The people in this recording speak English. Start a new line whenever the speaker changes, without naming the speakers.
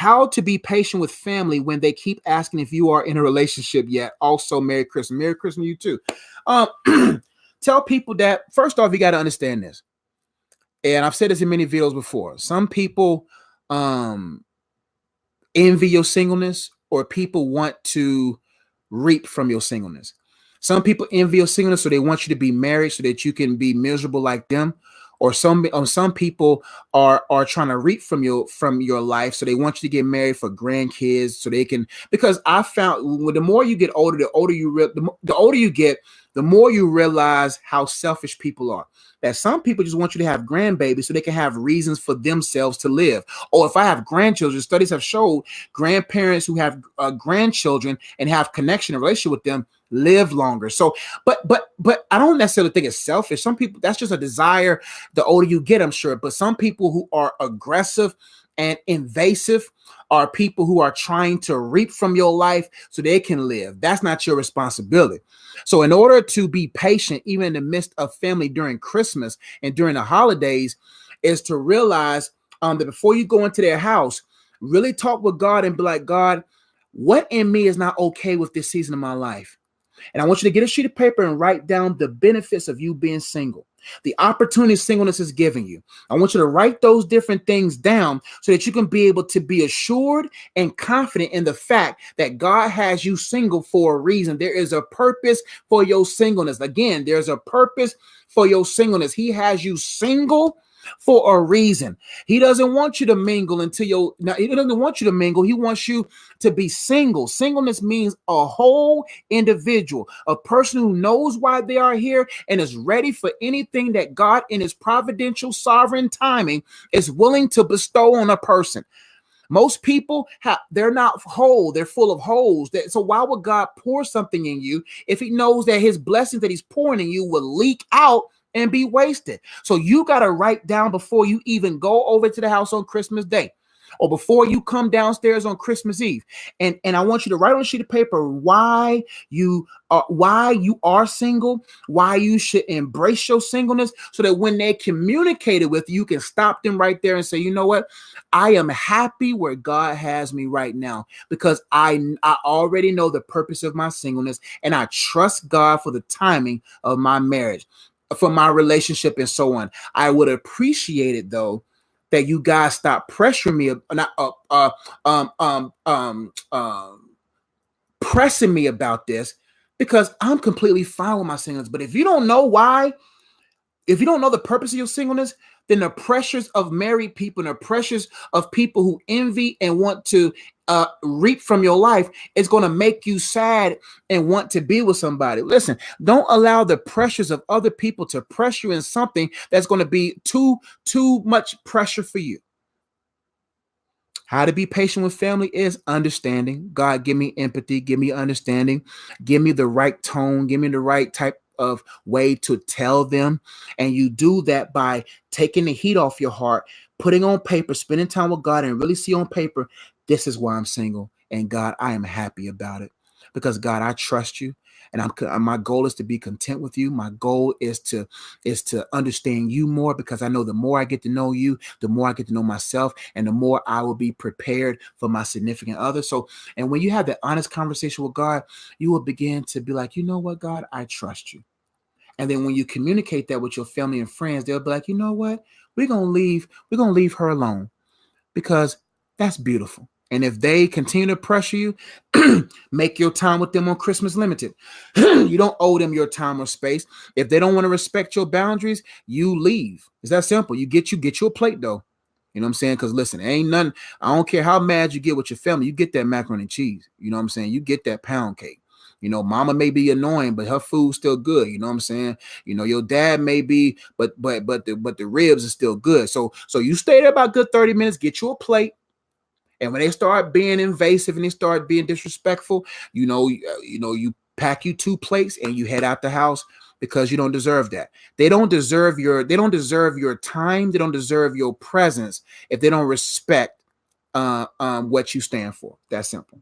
How to be patient with family when they keep asking if you are in a relationship yet. Also, Merry Christmas. Merry Christmas to you too. Tell people that, first off, you got to understand this. And I've said this in many videos before. Some people envy your singleness, or people want to reap from your singleness. Some people envy your singleness, so they want you to be married so that you can be miserable like them. Or some people are trying to reap from your life, so they want you to get married for grandkids, so they can. Because I found the more you get older, the older you get, the more you realize how selfish people are. That some people just want you to have grandbabies so they can have reasons for themselves to live. Or if I have grandchildren, studies have showed grandparents who have grandchildren and have connection and relationship with them live longer. So, but I don't necessarily think it's selfish. Some people, that's just a desire. The older you get, I'm sure. But some people who are aggressive and invasive are people who are trying to reap from your life so they can live. That's not your responsibility. So in order to be patient, even in the midst of family during Christmas and during the holidays, is to realize that before you go into their house, really talk with God and be like, God, what in me is not okay with this season of my life? And I want you to get a sheet of paper and write down the benefits of you being single, the opportunity singleness is giving you. I want you to write those different things down so that you can be able to be assured and confident in the fact that God has you single for a reason. There is a purpose for your singleness. Again, there's a purpose for your singleness. He has you single for a reason. He doesn't want you to mingle he doesn't want you to mingle. He wants you to be single. Singleness means a whole individual, a person who knows why they are here and is ready for anything that God in his providential sovereign timing is willing to bestow on a person. Most people they're not whole. They're full of holes. So why would God pour something in you if he knows that his blessings that he's pouring in you will leak out and be wasted? So you got to write down before you even go over to the house on Christmas Day, or before you come downstairs on Christmas Eve. And I want you to write on a sheet of paper why you are single, why you should embrace your singleness, so that when they communicate it with you, you can stop them right there and say, you know what? I am happy where God has me right now, because I already know the purpose of my singleness, and I trust God for the timing of my marriage, for my relationship, and so on. I would appreciate it though that you guys stop pressuring me, pressing me about this, because I'm completely fine with my singleness. But if you don't know why, if you don't know the purpose of your singleness, then the pressures of married people and the pressures of people who envy and want to reap from your life is going to make you sad and want to be with somebody. Listen, don't allow the pressures of other people to pressure you in something that's going to be too much pressure for you. How to be patient with family is understanding. God, give me empathy, give me understanding, give me the right tone, give me the right type of way to tell them. And you do that by taking the heat off your heart, putting on paper, spending time with God, and really see on paper, this is why I'm single. And God, I am happy about it, because God, I trust you. And my goal is to be content with you. My goal is to understand you more, because I know the more I get to know you, the more I get to know myself, and the more I will be prepared for my significant other. So, and when you have that honest conversation with God, you will begin to be like, you know what, God, I trust you. And then when you communicate that with your family and friends, they'll be like, you know what, we're gonna leave her alone, because that's beautiful. And if they continue to pressure you, make your time with them on Christmas limited. You don't owe them your time or space. If they don't want to respect your boundaries, you leave. It's that simple. You get you a plate though. You know what I'm saying? Because listen, ain't nothing. I don't care how mad you get with your family. You get that macaroni and cheese. You know what I'm saying? You get that pound cake. You know, mama may be annoying, but her food's still good. You know what I'm saying? You know, your dad may be, but the ribs are still good. So you stay there about good 30 minutes, get you a plate. And when they start being invasive and they start being disrespectful, you pack you 2 plates and you head out the house, because you don't deserve that. They don't deserve your time. They don't deserve your presence if they don't respect what you stand for. That's simple.